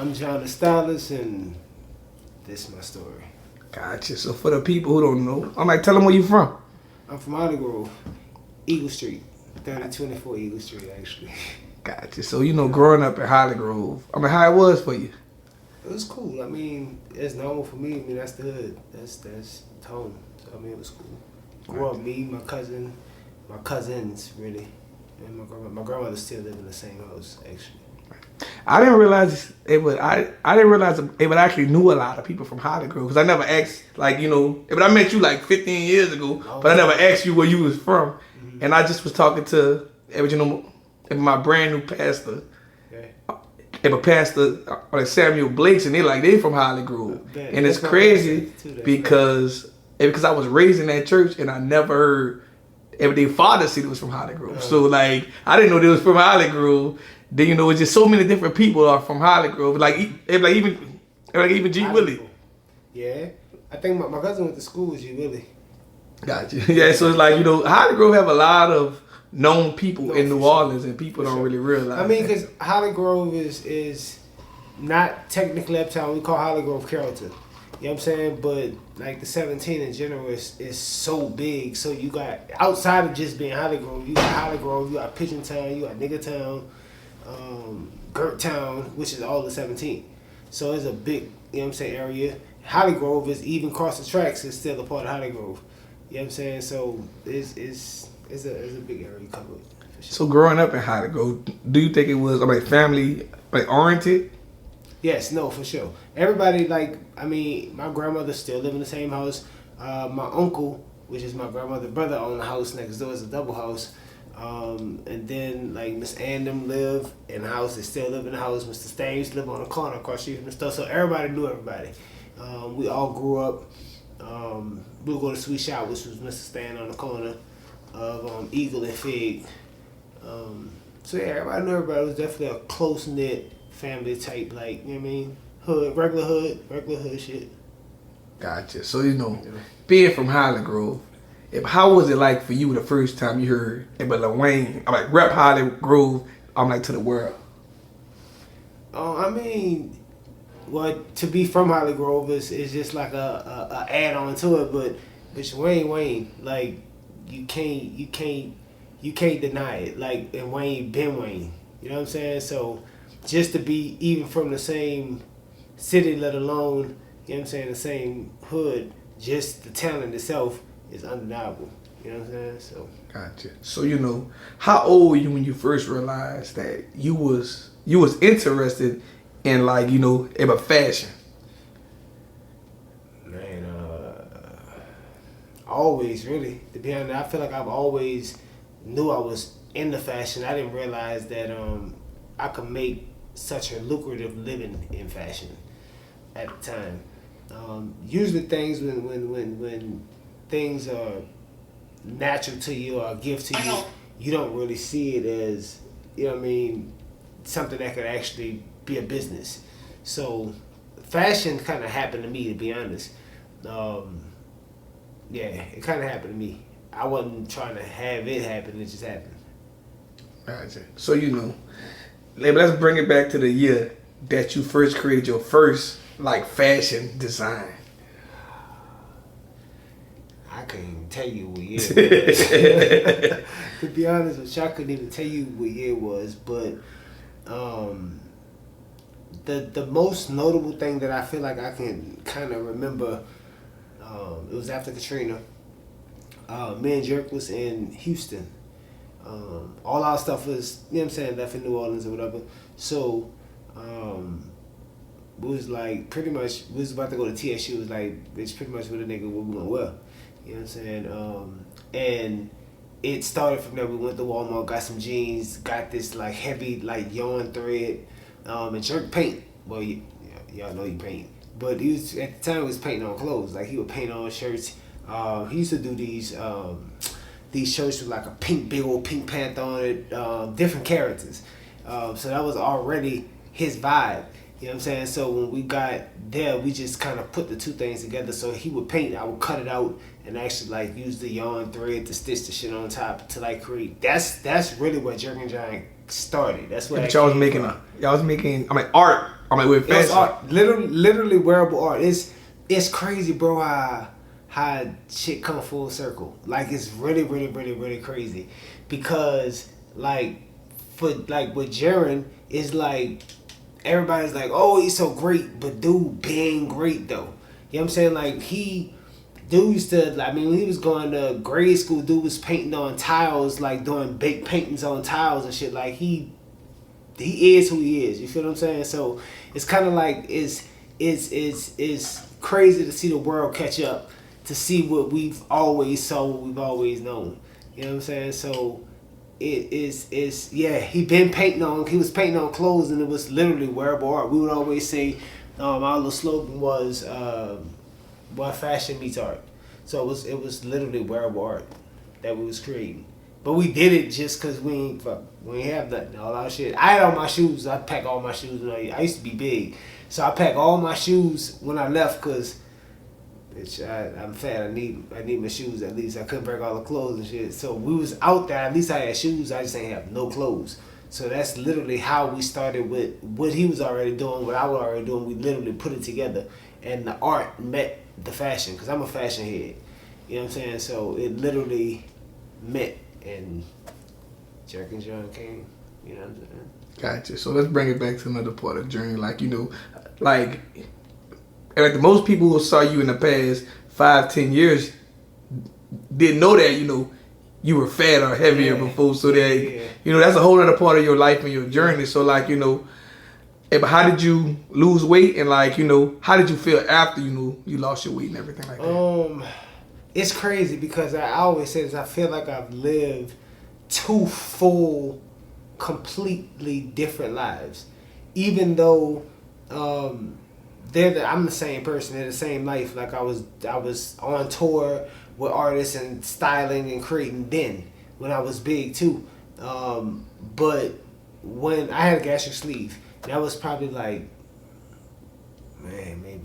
I'm Jon The Stylist, and this is my story. Gotcha. So for the people who don't know, I'm like, tell them where you from. I'm from Holly Grove, Eagle Street, 3024 Eagle Street, actually. Gotcha. So growing up in Holly Grove, I mean, how it was for you? It was cool. I mean, it's normal for me. I mean, that's the hood. That's home. So, I mean, it was cool. Grew up, me, my cousins, really. And my grandmother still live in the same house, actually. I didn't realize it would. I didn't realize it would actually knew a lot of people from Holly Grove because I never asked. But I met you like 15 years ago, but I never asked you where you was from. Mm-hmm. And I just was talking to my brand new pastor. A pastor like Samuel Blake's, and they from Holly Grove, and it's crazy because I was raised in that church and I never heard their father said it was from Holly Grove. So I didn't know they was from Holly Grove. Then it's just so many different people are from Holly Grove. Even G Willie. Yeah, I think my cousin went to school with G Willie. Gotcha. Yeah, so it's Holly Grove have a lot of known people in New Orleans, and people don't really realize. I mean, because Holly Grove is not technically uptown. We call Holly Grove Carrollton. You know what I'm saying? But like the 17 in general is so big. So you got, outside of just being Holly Grove, you got Holly Grove, you got Pigeon Town, you got Nigga Town, Gert Town, which is all the 17. So it's a big, area. Holly Grove is even across the tracks. It's still a part of Holly Grove. You know what I'm saying? So it's a big area covered. Sure. So growing up in Holly Grove, do you think it was family oriented? Yes, no, for sure. Everybody my grandmother still live in the same house. My uncle, which is my grandmother's brother, owned the house next door. It's a double house. And then Miss Ann them live in the house. They still live in the house. Mr. Staines live on the corner across the street from the store. So everybody knew everybody. We all grew up. We would go to Sweet Shop, which was Mr. Stan on the corner of Eagle and Fig. So yeah, everybody knew everybody. It was definitely a close knit family type, hood, regular hood shit. Gotcha. So being from Holly Grove, how was it like for you the first time you heard Lil Wayne? Rep Holly Grove, to the world. To be from Holly Grove is just like a add on to it, but Wayne, you can't deny it. And Wayne been Wayne. You know what I'm saying? So just to be even from the same city, let alone, the same hood, just the talent itself is undeniable. You know what I'm saying? So gotcha. So how old were you when you first realized that you was interested in about fashion? Man, always really. To be honest, I feel like I've always knew I was into fashion. I didn't realize that I could make such a lucrative living in fashion at the time. Usually things when things are natural to you or a gift to you, you don't really see it as, something that could actually be a business. So fashion kind of happened to me, to be honest. Yeah, it kind of happened to me. I wasn't trying to have it happen, it just happened. Gotcha. So let's bring it back to the year that you first created your first fashion design. I couldn't even tell you what year it was. To be honest with you, I couldn't even tell you what year it was, but the most notable thing that I feel like I can kind of remember, it was after Katrina. Me and Jerk was in Houston. All our stuff was, left in New Orleans or whatever. So we was pretty much, we was about to go to TSU. It was it's pretty much what a nigga what we gonna wear. You know what I'm saying? And it started from there. We went to Walmart, got some jeans, got this heavy yarn thread, and Jerk paint. Well, y'all know he paint, but he was at the time he was painting on clothes. He would paint on shirts. He used to do these shirts with a big old pink panther on it, different characters. So that was already his vibe. You know what I'm saying? So when we got there, we just kind of put the two things together. So he would paint, I would cut it out and actually use the yarn thread to stitch the shit on top to create. That's really where Jerk and Giant started. That's what y'all was making art I mean, with fashion. It's art, literally wearable art. It's crazy, bro. How shit come full circle. Like it's really crazy, because like with Jaren, it's like everybody's like, oh, he's so great, but dude being great though. You know what I'm saying? Like dude used to, I mean, when he was going to grade school, dude was painting on tiles, like doing baked paintings on tiles and shit. Like he is who he is. You feel what I'm saying? So it's kind of like it's crazy to see the world catch up, to see what we've always saw, what we've always known. You know what I'm saying? So he was painting on clothes, and it was literally wearable art. We would always say, our little slogan was, "What fashion meets art." So it was literally wearable art that we was creating. But we did it just because we ain't have nothing. All our shit. I had all my shoes. I pack all my shoes. I used to be big, so I pack all my shoes when I left, because I'm fat. I need my shoes at least. I couldn't break all the clothes and shit. So we was out there. At least I had shoes. I just ain't have no clothes. So that's literally how we started with what he was already doing, what I was already doing. We literally put it together, and the art met the fashion, because I'm a fashion head. You know what I'm saying? So it literally met, and Jerk and John came. You know what I'm saying? Gotcha. So let's bring it back to another part of the journey. Like, you know, like the most people who saw you in the past 5-10 years didn't know that, you know, you were fat or heavier before. So that, you know, that's a whole other part of your life and your journey. So like, you know, but how did you lose weight, and like, you know, how did you feel after, you know, you lost your weight and everything like that? It's crazy, because I always say this, I feel like I've lived 2 full, completely different lives. Even though I'm the same person, they're the same life. Like I was on tour with artists and styling and creating then, when I was big too. But when I had a gastric sleeve, that was probably like, man, maybe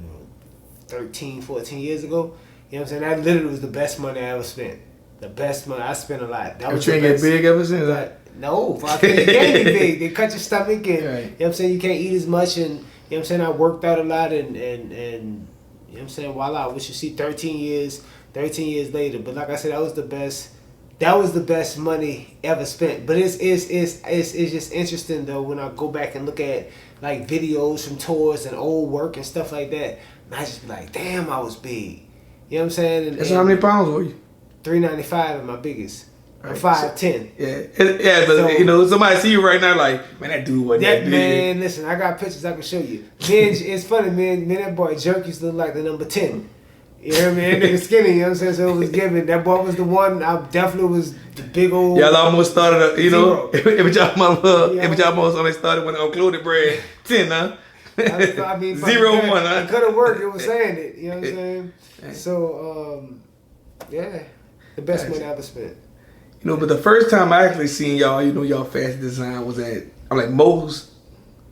13, 14 years ago. You know what I'm saying? That literally was the best money I ever spent. The best money. I spent a lot. That was you get big ever since that? No, you can't get big. They cut your stomach, and right. You know what I'm saying, you can't eat as much, and you know what I'm saying, I worked out a lot, and you know what I'm saying, voila, we should see 13 years later. But like I said, that was the best money ever spent. But it's just interesting though, when I go back and look at like videos from tours and old work and stuff like that, and I just be like, damn, I was big. You know what I'm saying? And so how many pounds were you? 395 at my biggest. Right. 5'10". Yeah, but so, you know, somebody see you right now like, man, that dude wasn't that big. Man, listen, I got pictures I can show you. Man, it's funny, man, that boy Jerk used to look like the number 10. You know what I mean? That nigga skinny, you know what I'm saying? So it was given. That boy was the one. I definitely was the big old. Y'all almost started, you know, if y'all almost only started when unloaded bread 10, huh? I mean, 0-1, huh? It could have worked. It was saying it. You know what I'm saying? So, yeah, the best money I ever spent. You know, but the first time I actually seen y'all, you know, y'all fashion design was at, I'm like, Mo's,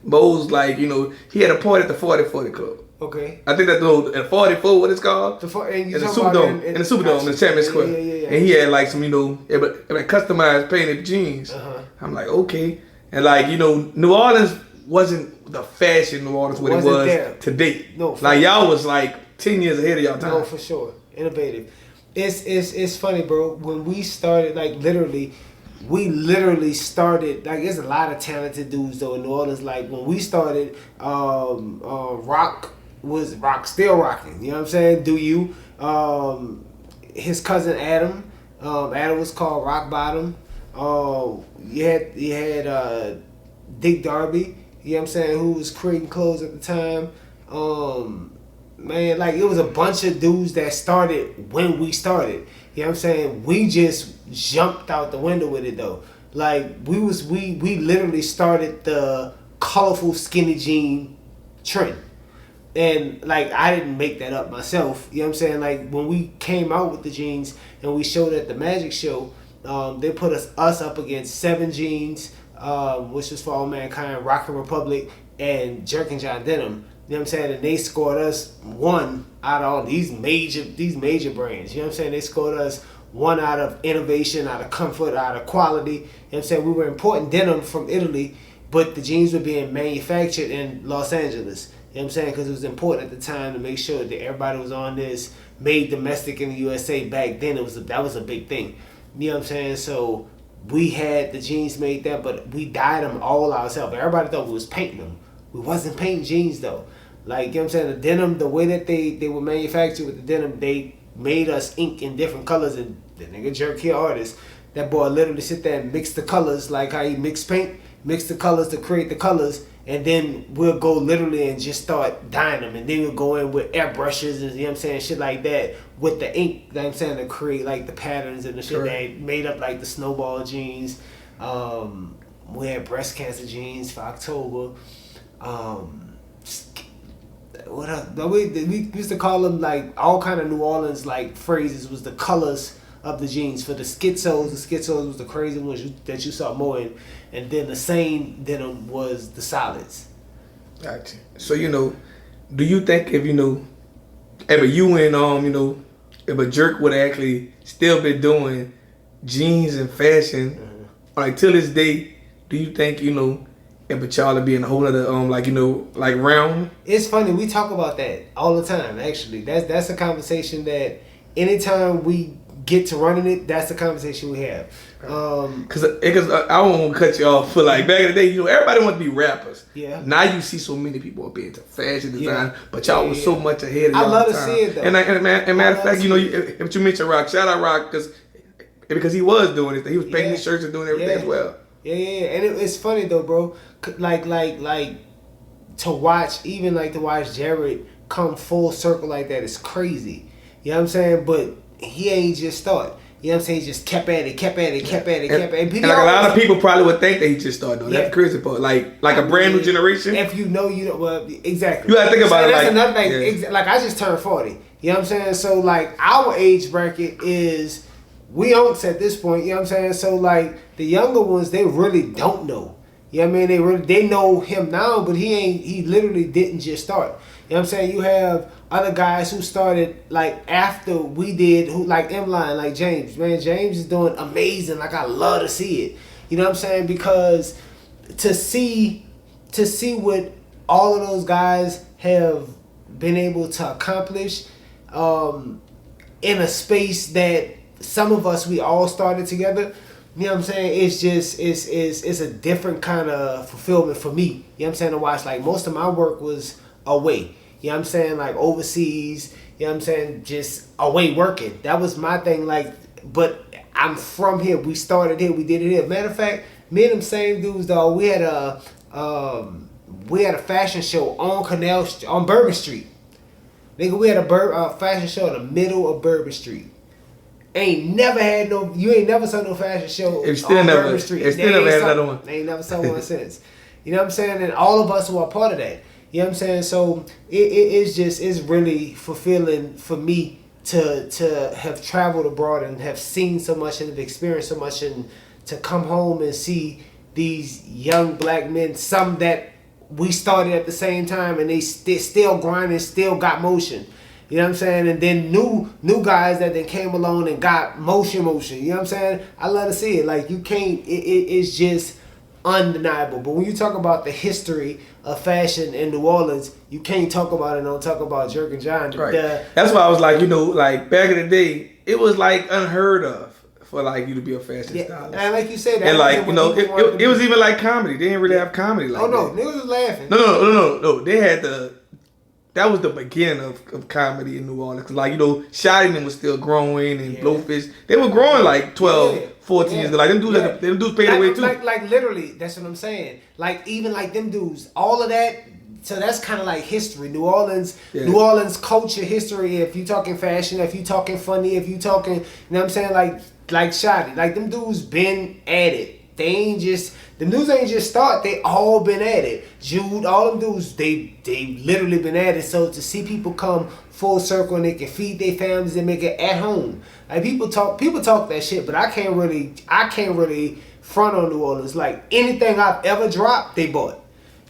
like, you know, he had a party at the 4040 Club. Okay. I think that's the 44, what it's called? In the Superdome, in the Chapman Square. Yeah. And he had like some, you know, customized painted jeans. I'm like, okay. And like, you know, New Orleans wasn't the fashion New Orleans what it was there today. No, like y'all was like 10 years ahead of y'all time. No, for sure. Innovative. It's funny, bro. When we started, like we literally started, like there's a lot of talented dudes though in New Orleans. Like when we started, Rock still rocking. You know what I'm saying? Do you? His cousin Adam was called Rock Bottom. You had Dick Darby. You know what I'm saying? Who was creating clothes at the time. Man, like it was a bunch of dudes that started when we started. You know what I'm saying? We just jumped out the window with it though. Like we literally started the colorful skinny jean trend. And like I didn't make that up myself. You know what I'm saying? Like when we came out with the jeans and we showed at the Magic Show, they put us up against 7 Jeans, which was For All Mankind, Rockin' Republic, and Jerk and John Denim. You know what I'm saying? And they scored us 1 out of all these major brands. You know what I'm saying? They scored us 1 out of innovation, out of comfort, out of quality. You know what I'm saying? We were importing denim from Italy but the jeans were being manufactured in Los Angeles. You know what I'm saying? Because it was important at the time to make sure that everybody was on this, made domestic in the USA. Back then, that was a big thing. You know what I'm saying? So we had the jeans made there, but we dyed them all ourselves. Everybody thought we was painting them. We wasn't painting jeans though. Like, you know what I'm saying? The denim, the way that they were manufactured with the denim, they made us ink in different colors. And the nigga Jerk here artist, that boy literally sit there and mix the colors like how he mix paint, mix the colors to create the colors. And then we'll go literally and just start dyeing them. And then we'll go in with airbrushes and, you know what I'm saying, shit like that with the ink, you know what I'm saying, to create like the patterns and the shit that made up like the snowball jeans. We had breast cancer jeans for October. What else? We used to call them like all kind of New Orleans like phrases was the colors of the jeans. For the schizos was the crazy ones that you saw more in, and then the same denim was the solids. Gotcha. So do you think if if you and if a Jerk would actually still been doing jeans and fashion, like till this day, do you think if a child would be in a whole other like realm? It's funny, we talk about that all the time. Actually, that's a conversation that anytime we get to running it, that's the conversation we have. Because I don't want to cut you off. For like back in the day, everybody wanted to be rappers. Yeah. Now you see so many people up into fashion design, but y'all was so much ahead of y'all. I love to see it though. And matter of fact, if you mention Rock, shout out Rock because he was doing it. He was painting his shirts and doing everything as well. Yeah. And it's funny though, bro. Like to watch Jared come full circle like that is crazy. You know what I'm saying? But he ain't just started. You know what I'm saying? He just kept at it. And like a lot of people probably would think that he just started though. That's the crazy part. Like a brand new generation. If well, exactly. You gotta think about it. That's another thing. Yeah. Like I just turned 40. You know what I'm saying? So like our age bracket is we unks at this point. You know what I'm saying? So like the younger ones, they really don't know. You know what I mean? They know him now, but he literally didn't just start. You know what I'm saying? You have other guys who started like after we did, who like M-Line, like James. Man, James is doing amazing. Like I love to see it. You know what I'm saying? Because to see what all of those guys have been able to accomplish in a space that some of us, we all started together. You know what I'm saying? It's just, it's a different kind of fulfillment for me. You know what I'm saying? To watch, like, most of my work was away. You know what I'm saying? Like, overseas. You know what I'm saying? Just away working. That was my thing. Like, but I'm from here. We started here. We did it here. Matter of fact, me and them same dudes, though, we had a fashion show on Bourbon Street. Nigga, we had a fashion show in the middle of Bourbon Street. You ain't never saw no fashion show on Bourbon Street. It still never had another one. They ain't never saw one since. You know what I'm saying? And all of us were a part of that. You know what I'm saying? So it's really fulfilling for me to have traveled abroad and have seen so much and have experienced so much, and to come home and see these young black men, some that we started at the same time, and they still grinding, still got motion. You know what I'm saying? And then new guys that then came along and got motion. You know what I'm saying? I love to see it. Like, you can't, it's just undeniable. But when you talk about the history of fashion in New Orleans, you can't talk about it and don't talk about Jerk and John. Right. That's why I was like, like back in the day, it was like unheard of for like you to be a fashion stylist. And like you said, and like, it was even like comedy. They didn't really have comedy like that. Oh no, niggas was laughing. No. They had that was the beginning of comedy in New Orleans. Like, Shotty was still growing, and Blowfish, they were growing like 12, 14 years ago. Like, them dudes paid away too. Like literally, that's what I'm saying. Like, even like them dudes, all of that. So that's kind of like history. New Orleans culture history. If you talking fashion, if you talking funny, if you talking, you know what I'm saying? Like Shotty. Like, them dudes been at it. Them dudes ain't just start, they all been at it. Jude, all them dudes, they literally been at it. So to see people come full circle and they can feed their families and make it at home. Like, people talk that shit, but I can't really front on New Orleans. Like, anything I've ever dropped, they bought.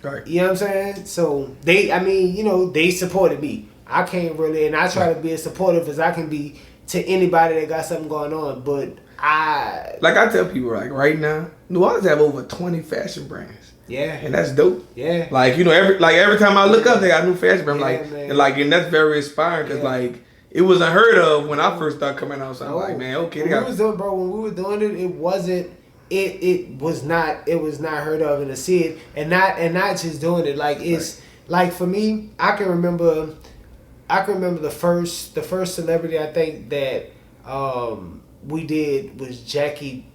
Right. You know what I'm saying? So they supported me. I can't really, and I try to be as supportive as I can be to anybody that got something going on, but I tell people, like, right now, New Orleans have over 20 fashion brands. Yeah. And that's dope. Yeah. Like, you know, every time I look up, they got new fashion. But I'm like, man. and that's very inspiring because like it was unheard of when I first started coming out. So I'm like, man, okay. When we were doing it, it wasn't. It was not heard of, and to see it and not just doing it. Like it's like for me, I can remember the first celebrity I think that we did was Jackie.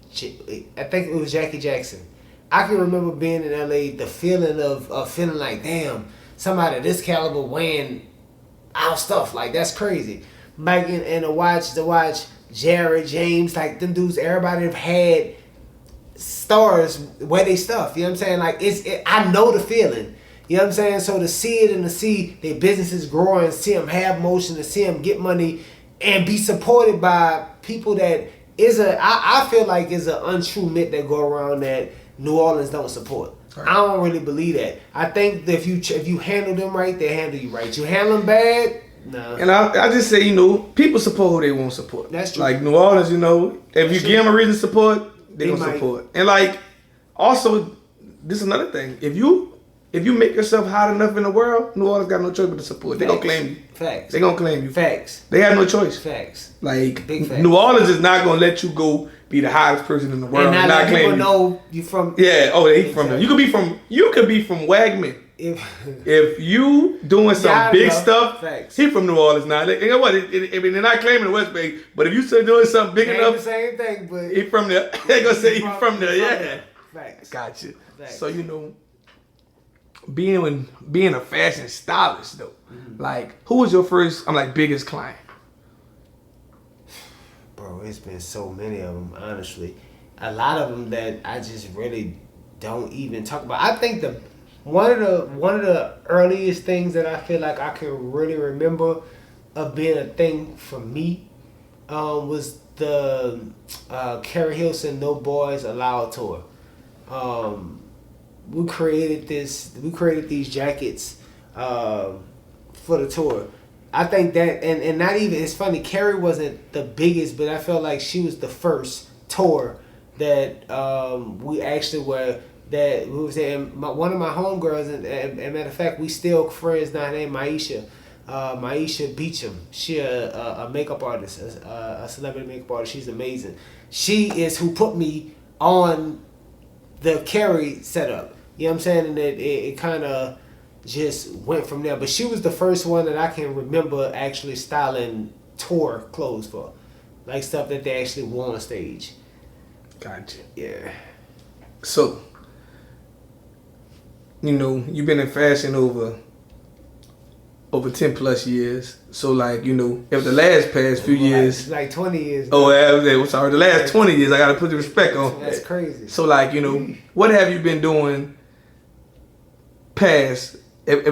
I think it was Jackie Jackson. I can remember being in LA, the feeling of feeling like, damn, somebody of this caliber wearing our stuff, like that's crazy. Like and to watch Jared, James, like them dudes, everybody have had stars wear they stuff. You know what I'm saying? Like I know the feeling. You know what I'm saying? So to see it and to see their businesses growing, see them have motion, to see them get money, and be supported by people that I feel like is an untrue myth that go around that New Orleans don't support. Right. I don't really believe that. I think that if you handle them right, they handle you right. You handle them bad, no. And I just say, you know, people support who they want to support. That's true. Like New Orleans, you know, if you give them a reason to support, they gonna support. And like, also, this is another thing. If you make yourself hot enough in the world, New Orleans got no choice but to support. They gonna claim you. Facts. They gonna claim you. Facts. They have no choice. Facts. Like Big facts. New Orleans is not gonna let you go be the hottest person in the world. And not people know you from. Yeah. Oh, they from there. You could be from Wagman. If you doing some big stuff, facts. He from New Orleans now. You know what? They're not claiming the West Bay, but if you still doing something big enough, the same thing. But he from there. They gonna say he from there. Yeah. Facts. Gotcha. Facts. So you know, being a fashion stylist though, like who was your first? Biggest client. Bro, it's been so many of them. Honestly, a lot of them that I just really don't even talk about. I think one of the earliest things that I feel like I can really remember of being a thing for me was the Carrie Hilson No Boys Allowed tour. We created these jackets for the tour. I think that and not even, it's funny, Carrie wasn't the biggest, but I felt like she was the first tour that we actually were. That we was in. One of my homegirls, and matter of fact, we still friends now. Her name Maisha Beecham. She a makeup artist, a celebrity makeup artist. She's amazing. She is who put me on the Carrie setup. You know what I'm saying? And it kind of just went from there. But she was the first one that I can remember actually styling tour clothes for, like stuff that they actually wore on stage. Gotcha. Yeah. So, you know, you've been in fashion over 10 plus years. So, like, you know, if the past few years, like 20 years. Oh, I'm sorry, the last 20 years, I gotta put the respect on. That's crazy. So, like, you know, what have you been doing if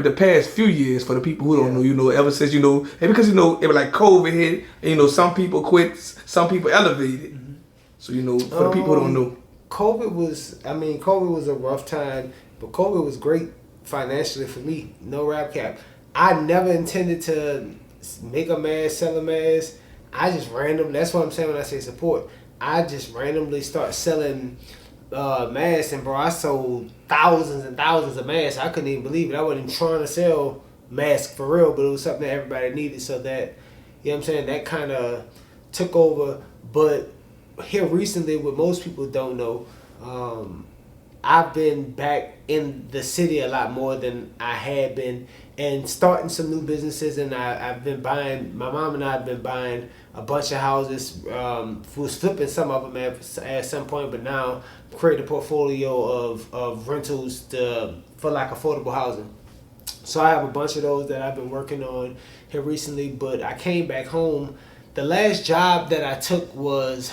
the past few years, for the people who don't know, you know, ever since, you know, and because, you know, it was like COVID hit, and, you know, some people quit, some people elevated. Mm-hmm. So, you know, for the people who don't know. COVID was a rough time, but COVID was great financially for me. No rap cap. I never intended to make a mask, sell a mask. I just that's what I'm saying when I say support. I just randomly start selling masks, and bro, I sold thousands and thousands of masks. I couldn't even believe it. I wasn't even trying to sell masks for real, but it was something that everybody needed, so that, you know what I'm saying, that kind of took over. But here recently, what most people don't know, I've been back in the city a lot more than I had been, and starting some new businesses. And I've been buying. My mom and I have been buying a bunch of houses. Was flipping some of them at some point, but now create a portfolio of rentals for like affordable housing. So I have a bunch of those that I've been working on here recently. But I came back home. The last job that I took was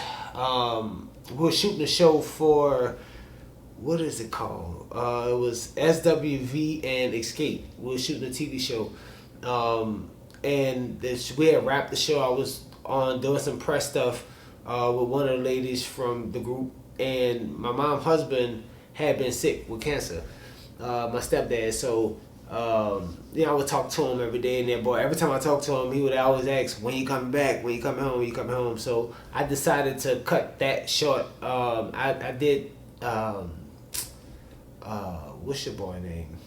we were shooting a show for, what is it called? It was SWV and Escape. We were shooting a TV show. And we had wrapped the show. I was doing some press stuff with one of the ladies from the group. And my mom's husband had been sick with cancer, my stepdad. So, I would talk to him every day. And then, boy, every time I talked to him, he would always ask, when you coming back? When you coming home? When you coming home? So I decided to cut that short. I did... what's your boy name?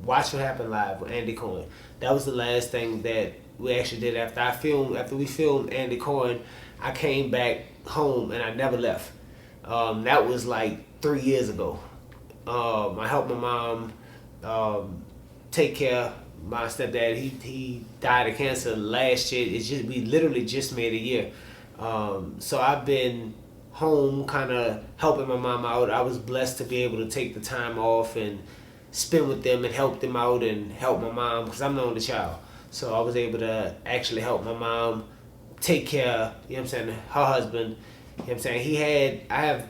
Watch What Happened Live with Andy Cohen. That was the last thing that we actually did after we filmed Andy Cohen. I came back home and I never left. That was like 3 years ago. I helped my mom take care of my stepdad. He died of cancer last year. We literally just made a year. So I've been home kind of helping my mom out. I was blessed to be able to take the time off and spend with them and help them out and help my mom because I'm the only child. So I was able to actually help my mom take care, you know what I'm saying, her husband. You know what I'm saying? I have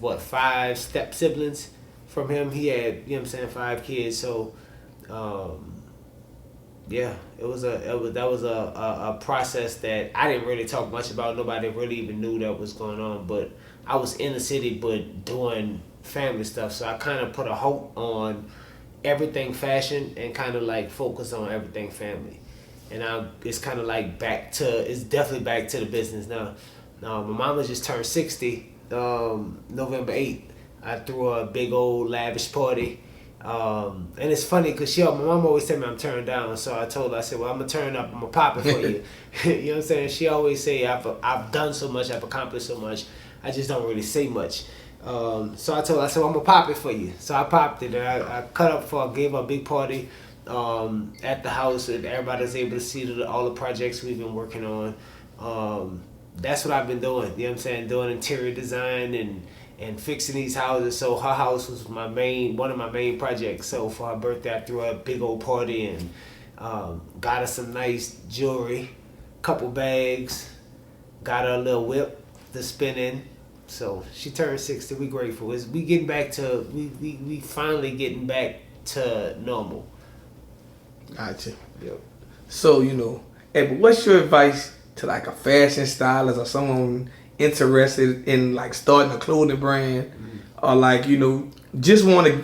5 step siblings from him. He had, you know what I'm saying, 5 kids. So yeah, that was a process that I didn't really talk much about. Nobody really even knew that was going on. But I was in the city, but doing family stuff. So I kind of put a halt on everything fashion and kind of like focus on everything family. And it's kind of like it's definitely back to the business now. My mama just turned 60 November 8th. I threw a big old lavish party. And it's funny because my mom always tell me I'm turned down. So I told her, I said, well, I'm going to turn up. I'm going to pop it for you. You know what I'm saying? She always say, I've done so much. I've accomplished so much. I just don't really say much. So I told her, I said, well, I'm going to pop it for you. So I popped it. And I gave her a big party at the house. And everybody was able to see all the projects we've been working on. That's what I've been doing. You know what I'm saying? Doing interior design and fixing these houses. So her house was one of my main projects. So for her birthday, I threw her a big old party and got her some nice jewelry, couple bags, got her a little whip to spin in. So she turned 60. We grateful. We finally getting back to normal. Gotcha. Yep. So, hey, but what's your advice to like a fashion stylist or someone interested in like starting a clothing brand, or like just want to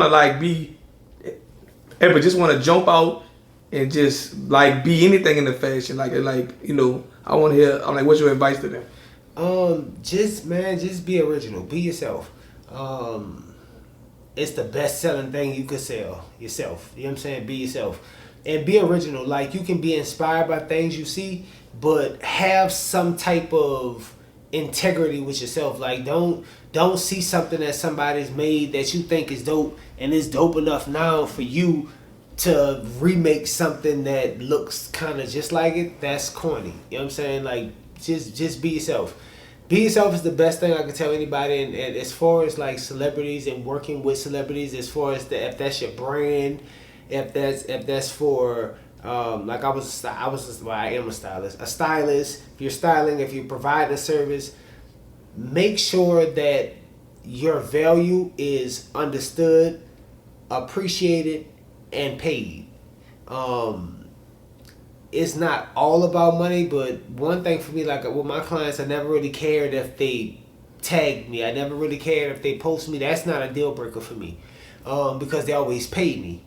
like be, but just want to jump out and just like be anything in the fashion, like I want to hear. I'm like, what's your advice to them? Just be original, be yourself. It's the best selling thing you could sell yourself. You know what I'm saying? Be yourself and be original. Like, you can be inspired by things you see, but have some type of integrity with yourself. Like, don't see something that somebody's made that you think is dope and it's dope enough now for you to remake something that looks kind of just like it. That's corny. You know what I'm saying? Like, just be yourself. Be yourself is the best thing I can tell anybody. And as far as like celebrities and working with celebrities, as far as if that's your brand, if that's for like I am a stylist. A stylist, if you're styling, if you're providing a service, make sure that your value is understood, appreciated, and paid. It's not all about money, but one thing for me, like with my clients, I never really cared if they tagged me. I never really cared if they post me. That's not a deal breaker for me, because they always paid me.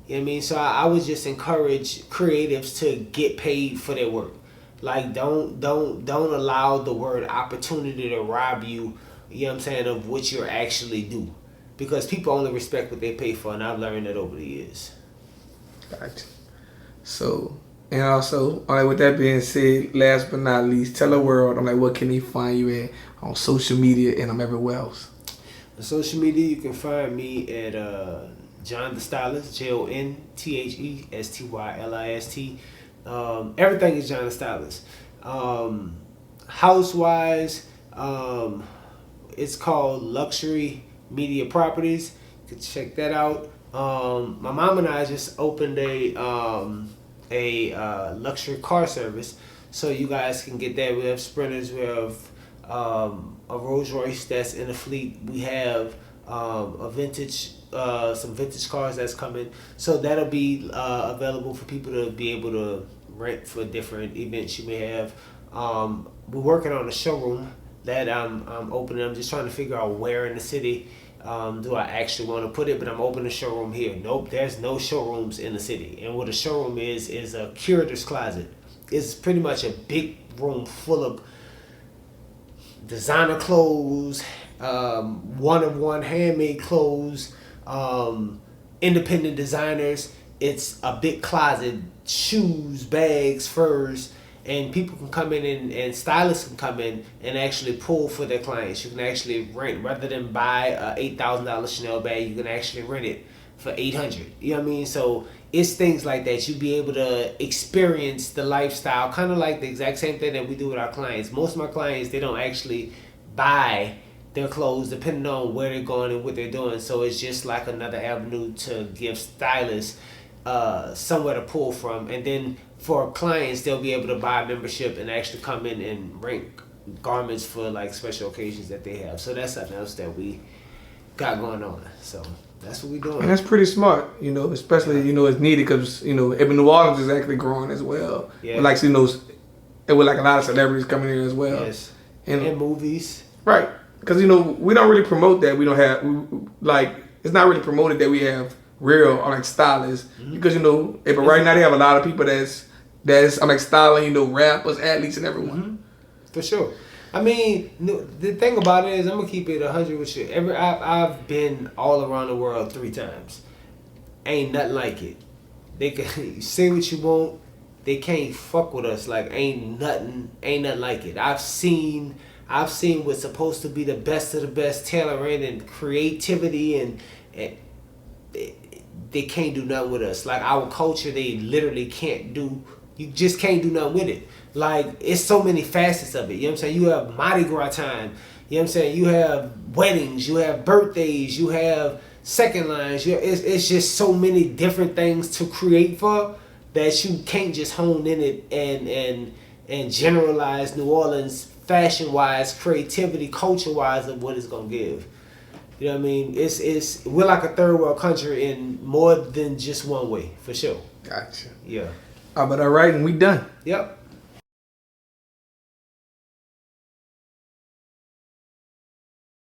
You know what I mean? So I would just encourage creatives to get paid for their work. Like, don't allow the word opportunity to rob you, you know what I'm saying, of what you actually do. Because people only respect what they pay for, and I've learned that over the years. Gotcha. So, and also, all right, with that being said, last but not least, tell the world, what can they find you at on social media and everywhere else? On social media, you can find me at Jon The Stylist, JonTheStylist. Everything is Jon The Stylist. House-wise, it's called Luxury Media Properties. You can check that out. My mom and I just opened a luxury car service, so you guys can get that. We have Sprinters, we have a Rolls Royce that's in the fleet. We have some vintage cars that's coming, so that'll be available for people to be able to rent for different events you may have. We're working on a showroom that I'm opening. I'm just trying to figure out where in the city do I actually want to put it, but I'm opening a showroom here. Nope, there's no showrooms in the city. And what a showroom is a curator's closet. It's pretty much a big room full of designer clothes, one-of-one handmade clothes, independent designers. It's a big closet, shoes, bags, furs, and people can come in and stylists can come in and actually pull for their clients. You can actually rent, rather than buy a $8,000 Chanel bag, you can actually rent it for $800. You know what I mean? So it's things like that. You'll be able to experience the lifestyle, kind of like the exact same thing that we do with our clients. Most of my clients, they don't actually buy their clothes depending on where they're going and what they're doing. So it's just like another avenue to give stylists somewhere to pull from. And then for clients, they'll be able to buy a membership and actually come in and rent garments for like special occasions that they have. So that's something else that we got going on. So that's what we're doing. And that's pretty smart, you know, especially, you know, it's needed because, you know, even New Orleans is actually growing as well. Yeah. Like, you know, it was like a lot of celebrities coming in as well. Yes. And movies. Right. Because, you know, we don't really promote that. We don't have, like, it's not really promoted that we have real, or like, stylists. Mm-hmm. Because, you know, but right now they have a lot of people that's I'm like, styling, you know, rappers, athletes, and everyone. Mm-hmm. For sure. I mean, the thing about it is, I'm gonna keep it 100 with you. I've been all around the world 3 times. Ain't nothing like it. They can say what you want. They can't fuck with us. Like ain't nothing like it. I've seen what's supposed to be the best of the best tailoring and creativity, and they can't do nothing with us. Like our culture, they literally can't do. You just can't do nothing with it. Like, it's so many facets of it. You know what I'm saying? You have Mardi Gras time. You know what I'm saying? You have weddings. You have birthdays. You have second lines. It's just so many different things to create for that you can't just hone in it and generalize New Orleans fashion-wise, creativity, culture-wise of what it's going to give. You know what I mean? We're like a third world country in more than just one way, for sure. Gotcha. Yeah. But all right, and we done. Yep.